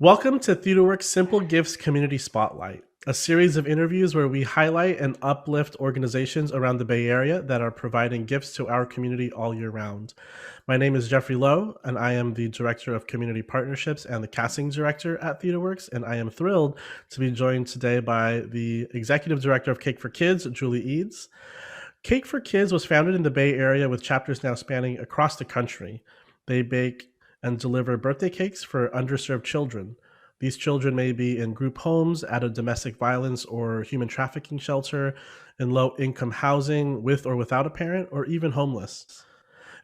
Welcome to TheatreWorks Simple Gifts Community Spotlight, a series of interviews where we highlight and uplift organizations around the Bay Area that are providing gifts to our community all year round. My name is Jeffrey Lowe, and I am the Director of Community Partnerships and the Casting Director at TheatreWorks, and I am thrilled to be joined today by the Executive Director of Cake for Kids, Julie Eades. Cake for Kids was founded in the Bay Area with chapters now spanning across the country. They bake and deliver birthday cakes for underserved children. These children may be in group homes, at a domestic violence or human trafficking shelter, in low income housing with or without a parent, or even homeless.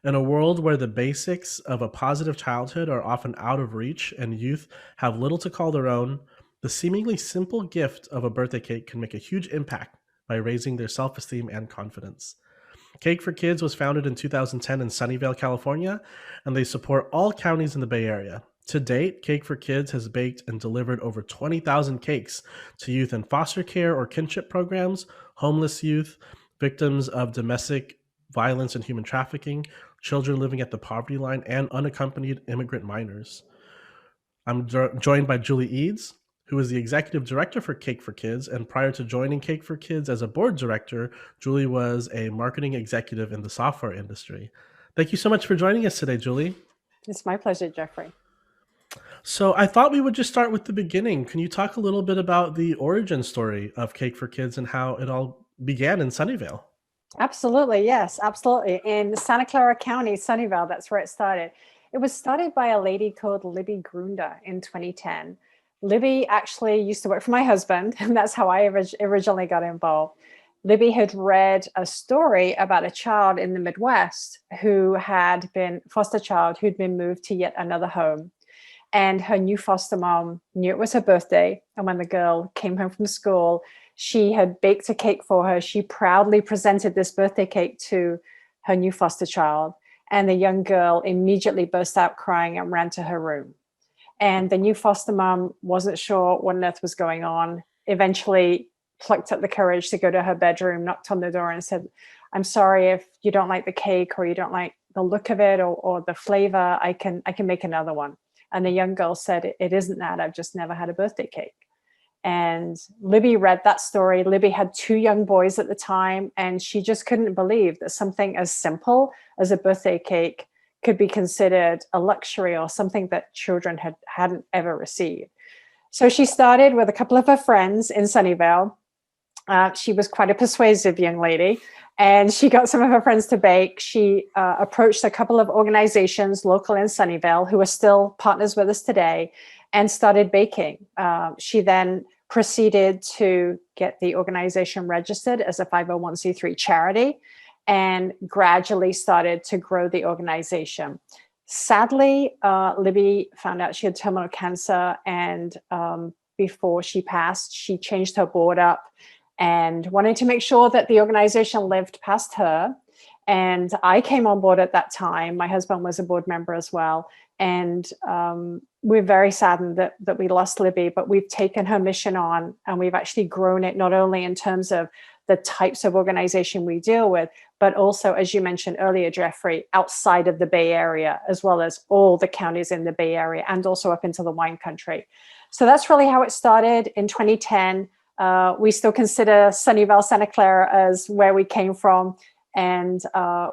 In a world where the basics of a positive childhood are often out of reach and youth have little to call their own, the seemingly simple gift of a birthday cake can make a huge impact by raising their self esteem and confidence. Cake for Kids was founded in 2010 in Sunnyvale, California, and they support all counties in the Bay Area. To date, Cake for Kids has baked and delivered over 20,000 cakes to youth in foster care or kinship programs, homeless youth, victims of domestic violence and human trafficking, children living at the poverty line, and unaccompanied immigrant minors. I'm joined by Julie Eades, who is the executive director for Cake for Kids. And prior to joining Cake for Kids as a board director, Julie was a marketing executive in the software industry. Thank you so much for joining us today, Julie. It's my pleasure, Jeffrey. So I thought we would just start with the beginning. Can you talk a little bit about the origin story of Cake for Kids and how it all began in Sunnyvale? Absolutely, yes, absolutely. In Santa Clara County, Sunnyvale, that's where it started. It was started by a lady called Libby Grunder in 2010. Libby actually used to work for my husband, and that's how I originally got involved. Libby had read a story about a child in the Midwest who had been foster child who'd been moved to yet another home. And her new foster mom knew it was her birthday. And when the girl came home from school, she had baked a cake for her. She proudly presented this birthday cake to her new foster child. And the young girl immediately burst out crying and ran to her room. And the new foster mom wasn't sure what on earth was going on, eventually plucked up the courage to go to her bedroom, knocked on the door and said, "I'm sorry if you don't like the cake or you don't like the look of it or the flavor, I can make another one." And the young girl said, "It isn't that. I've just never had a birthday cake." And Libby read that story. Libby had two young boys at the time, and she just couldn't believe that something as simple as a birthday cake could be considered a luxury or something that children hadn't ever received. So she started with a couple of her friends in Sunnyvale. She was quite a persuasive young lady, and she got some of her friends to bake. She approached a couple of organizations local in Sunnyvale who are still partners with us today and started baking. She then proceeded to get the organization registered as a 501c3 charity and gradually started to grow the organization. Sadly, Libby found out she had terminal cancer, and before she passed, she changed her board up and wanted to make sure that the organization lived past her. And I came on board at that time. My husband was a board member as well. And we're very saddened that we lost Libby, but we've taken her mission on and we've actually grown it, not only in terms of the types of organization we deal with, but also, as you mentioned earlier, Jeffrey, outside of the Bay Area, as well as all the counties in the Bay Area and also up into the wine country. So that's really how it started in 2010. We still consider Sunnyvale, Santa Clara as where we came from. And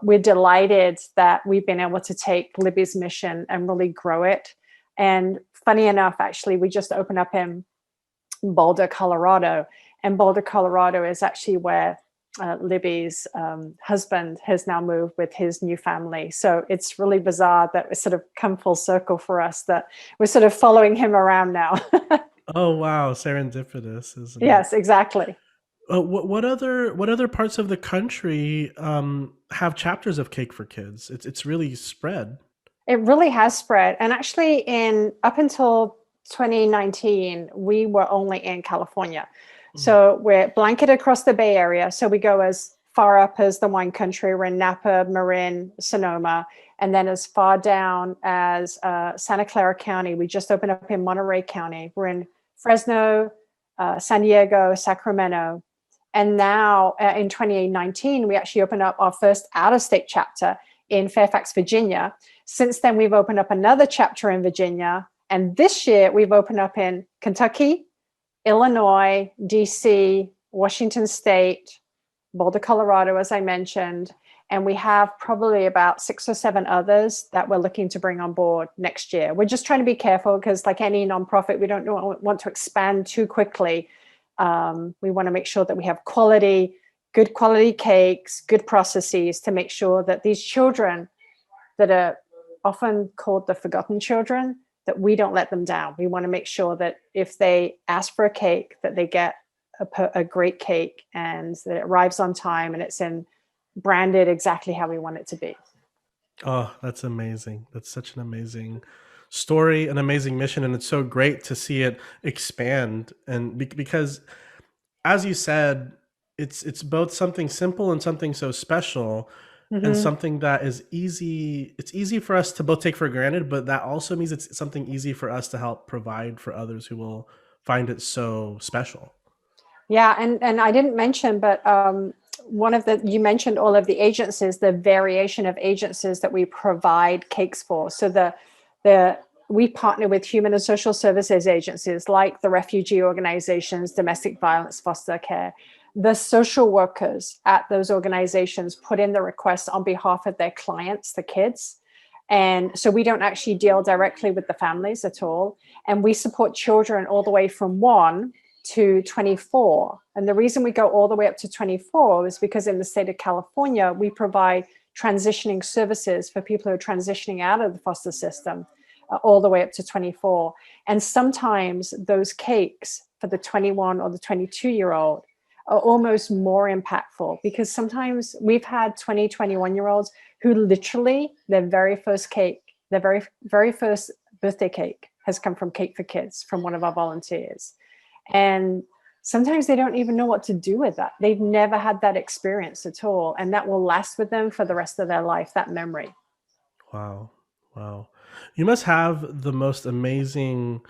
we're delighted that we've been able to take Libby's mission and really grow it. And funny enough, actually, we just opened up in Boulder, Colorado. And Boulder, Colorado is actually where Libby's husband has now moved with his new family. So it's really bizarre that it's sort of come full circle for us, that we're sort of following him around now. Oh, wow. Serendipitous, isn't it? Yes, exactly. What other parts of the country have chapters of Cake for Kids? It's really spread. It really has spread. And actually, in up until 2019, we were only in California. So we're blanketed across the Bay Area. So we go as far up as the wine country. We're in Napa, Marin, Sonoma, and then as far down as Santa Clara County. We just opened up in Monterey County. We're in Fresno, San Diego, Sacramento. And now in 2019, we actually opened up our first out-of-state chapter in Fairfax, Virginia. Since then, we've opened up another chapter in Virginia And this year we've opened up in Kentucky, Illinois, DC, Washington State, Boulder, Colorado, as I mentioned. And we have probably about 6 or 7 others that we're looking to bring on board next year. We're just trying to be careful because, like any nonprofit, we don't want to expand too quickly. We want to make sure that we have good quality cakes, good processes to make sure that these children that are often called the forgotten children, that we don't let them down. We want to make sure that if they ask for a cake, that they get a great cake and that it arrives on time and it's branded exactly how we want it to be. Oh, that's amazing. That's such an amazing story, an amazing mission, and it's so great to see it expand. And because, as you said, it's both something simple and something so special, and Mm-hmm. something that is easy. It's easy for us to both take for granted, but that also means it's something easy for us to help provide for others who will find it so special. Yeah, and I didn't mention, but you mentioned all of the agencies, the variation of agencies that we provide cakes for. So we partner with human and social services agencies like the refugee organizations, domestic violence, foster care. The social workers at those organizations put in the requests on behalf of their clients, the kids. And so we don't actually deal directly with the families at all. And we support children all the way from 1 to 24. And the reason we go all the way up to 24 is because in the state of California, we provide transitioning services for people who are transitioning out of the foster system all the way up to 24. And sometimes those cakes for the 21 or the 22-year-old are almost more impactful, because sometimes we've had 20, 21-year-olds who literally their very first cake, their very, very first birthday cake has come from Cake for Kids, from one of our volunteers. And sometimes they don't even know what to do with that. They've never had that experience at all. And that will last with them for the rest of their life, that memory. Wow. Wow. You must have the most amazing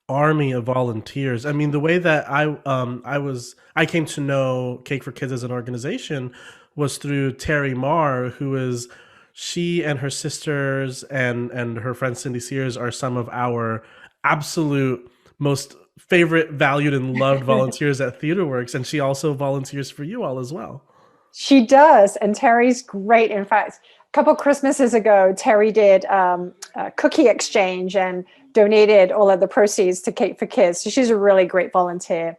army of volunteers. I mean, the way that I came to know Cake for Kids as an organization was through Terry Marr, who is she and her sisters and her friend Cindy Sears are some of our absolute most favorite, valued, and loved volunteers at TheatreWorks, and she also volunteers for you all as well. She does. And Terry's great. In fact, a couple Christmases ago, Terry did a cookie exchange and donated all of the proceeds to Cake for Kids. So she's a really great volunteer.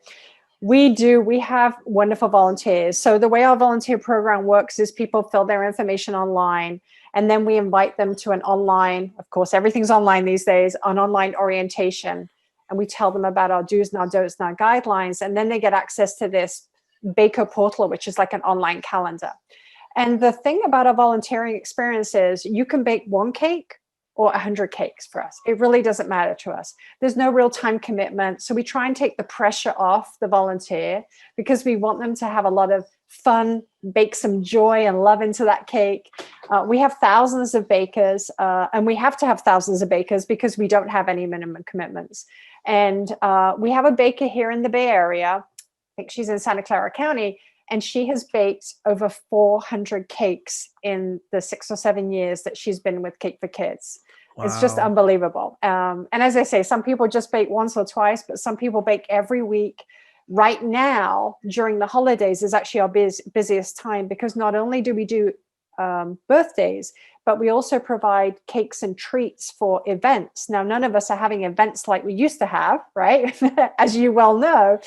We have wonderful volunteers. So the way our volunteer program works is people fill their information online, and then we invite them to an online, of course, everything's online these days, an online orientation. And we tell them about our do's and our don'ts and our guidelines. And then they get access to this Baker portal, which is like an online calendar. And the thing about a volunteering experience is you can bake 1 cake or 100 cakes for us. It really doesn't matter to us. There's no real time commitment. So we try and take the pressure off the volunteer, because we want them to have a lot of fun, bake some joy and love into that cake. We have thousands of bakers, and we have to have thousands of bakers because we don't have any minimum commitments. And we have a baker here in the Bay Area. I think she's in Santa Clara County, and she has baked over 400 cakes in the 6 or 7 years that she's been with Cake for Kids. Wow. It's just unbelievable. And as I say, some people just bake once or twice, but some people bake every week. Right now, during the holidays, is actually our busiest time, because not only do we do birthdays, but we also provide cakes and treats for events. Now, none of us are having events like we used to have, right? As you well know.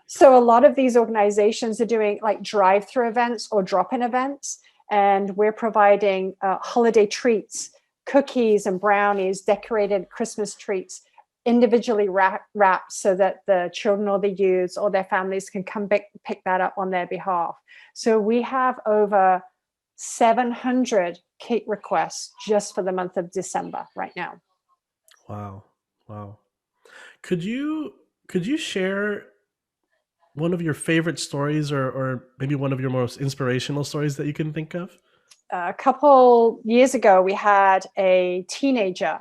So a lot of these organizations are doing like drive-through events or drop-in events, and we're providing holiday treats, cookies and brownies, decorated Christmas treats, individually wrapped so that the children or the youths or their families can come pick that up on their behalf. So we have over 700 cake requests just for the month of December right now. Wow. Wow. Could you share one of your favorite stories, or maybe one of your most inspirational stories that you can think of? A couple years ago, we had a teenager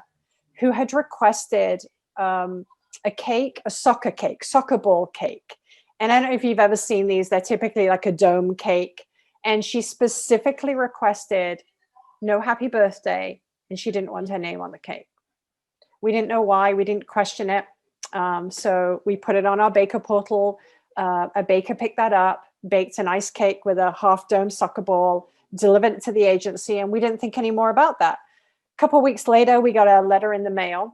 who had requested a cake, a soccer ball cake. And I don't know if you've ever seen these. They're typically like a dome cake. And she specifically requested no happy birthday, and she didn't want her name on the cake. We didn't know why. We didn't question it. So we put it on our baker portal. A baker picked that up, baked a nice cake with a half-dome soccer ball, delivered it to the agency, and we didn't think any more about that. A couple of weeks later, we got a letter in the mail.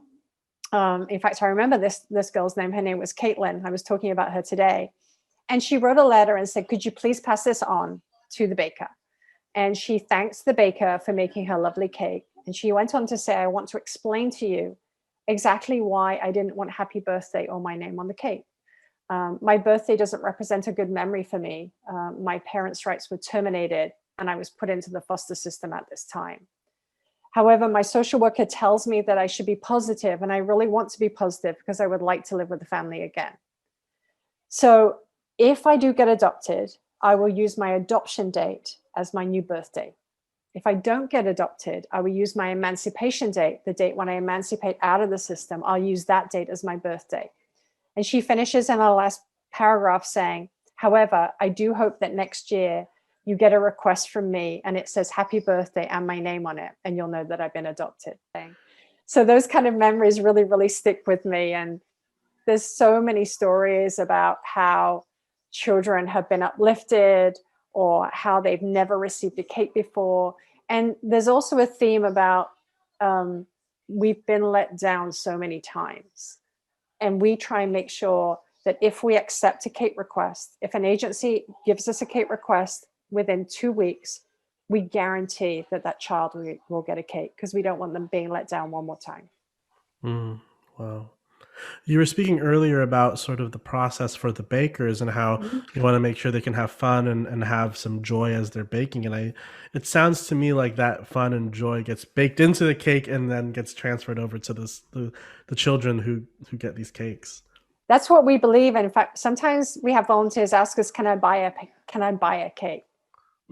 In fact, I remember this girl's name. Her name was Caitlin. I was talking about her today. And she wrote a letter and said, could you please pass this on to the baker? And she thanks the baker for making her lovely cake. And she went on to say, I want to explain to you exactly why I didn't want happy birthday or my name on the cake. My birthday doesn't represent a good memory for me. My parents' rights were terminated and I was put into the foster system at this time. However, my social worker tells me that I should be positive, and I really want to be positive because I would like to live with the family again. So if I do get adopted, I will use my adoption date as my new birthday. If I don't get adopted, I will use my emancipation date, the date when I emancipate out of the system. I'll use that date as my birthday. And she finishes in her last paragraph saying, however, I do hope that next year you get a request from me and it says happy birthday and my name on it, and you'll know that I've been adopted. So those kind of memories really, really stick with me. And there's so many stories about how children have been uplifted or how they've never received a cake before. And there's also a theme about we've been let down so many times. And we try and make sure that if we accept a cake request, if an agency gives us a cake request within 2 weeks, we guarantee that that child will get a cake because we don't want them being let down one more time. Wow. You were speaking earlier about sort of the process for the bakers and how you want to make sure they can have fun and have some joy as they're baking. And it sounds to me like that fun and joy gets baked into the cake and then gets transferred over to the children who get these cakes. That's what we believe. And in fact, sometimes we have volunteers ask us, can I buy a cake?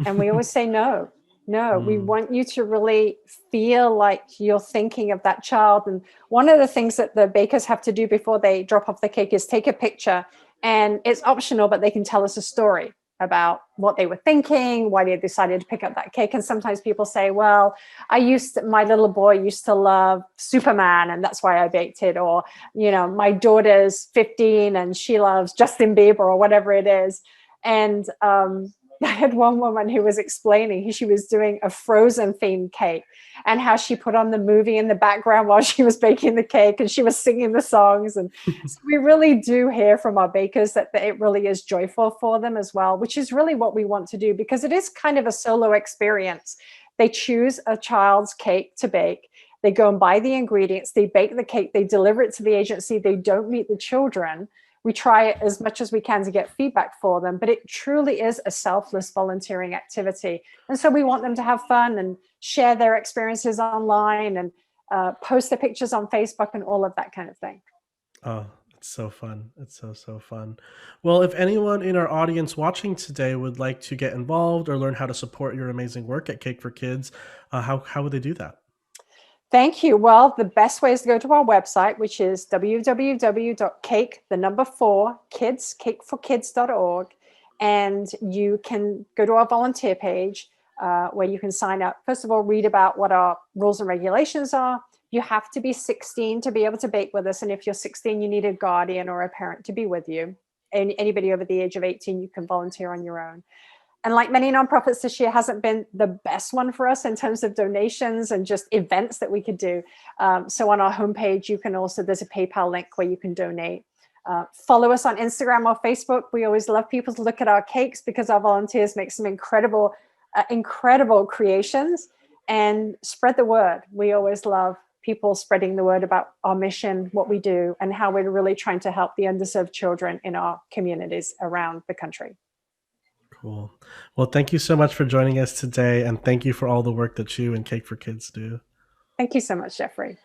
And we always say, no, we want you to really feel like you're thinking of that child. And one of the things that the bakers have to do before they drop off the cake is take a picture, and it's optional, but they can tell us a story about what they were thinking, why they decided to pick up that cake. And sometimes people say, well, my little boy used to love Superman and that's why I baked it. Or, my daughter's 15 and she loves Justin Bieber or whatever it is. And I had one woman who was explaining she was doing a Frozen themed cake and how she put on the movie in the background while she was baking the cake and she was singing the songs. And so we really do hear from our bakers that it really is joyful for them as well, which is really what we want to do because it is kind of a solo experience. They choose a child's cake to bake. They go and buy the ingredients. They bake the cake. They deliver it to the agency. They don't meet the children. We try it as much as we can to get feedback for them, but it truly is a selfless volunteering activity. And so we want them to have fun and share their experiences online and post their pictures on Facebook and all of that kind of thing. Oh, it's so fun. It's so fun. Well, if anyone in our audience watching today would like to get involved or learn how to support your amazing work at Cake for Kids, how would they do that? Thank you. Well, the best way is to go to our website, which is www.cakeforkids.org. And you can go to our volunteer page where you can sign up. First of all, read about what our rules and regulations are. You have to be 16 to be able to bake with us. And if you're 16, you need a guardian or a parent to be with you. And anybody over the age of 18, you can volunteer on your own. And like many nonprofits, this year hasn't been the best one for us in terms of donations and just events that we could do. So on our homepage, there's a PayPal link where you can donate. Follow us on Instagram or Facebook. We always love people to look at our cakes because our volunteers make some incredible creations, and spread the word. We always love people spreading the word about our mission, what we do, and how we're really trying to help the underserved children in our communities around the country. Cool. Well, thank you so much for joining us today, and thank you for all the work that you and Cake for Kids do. Thank you so much, Jeffrey.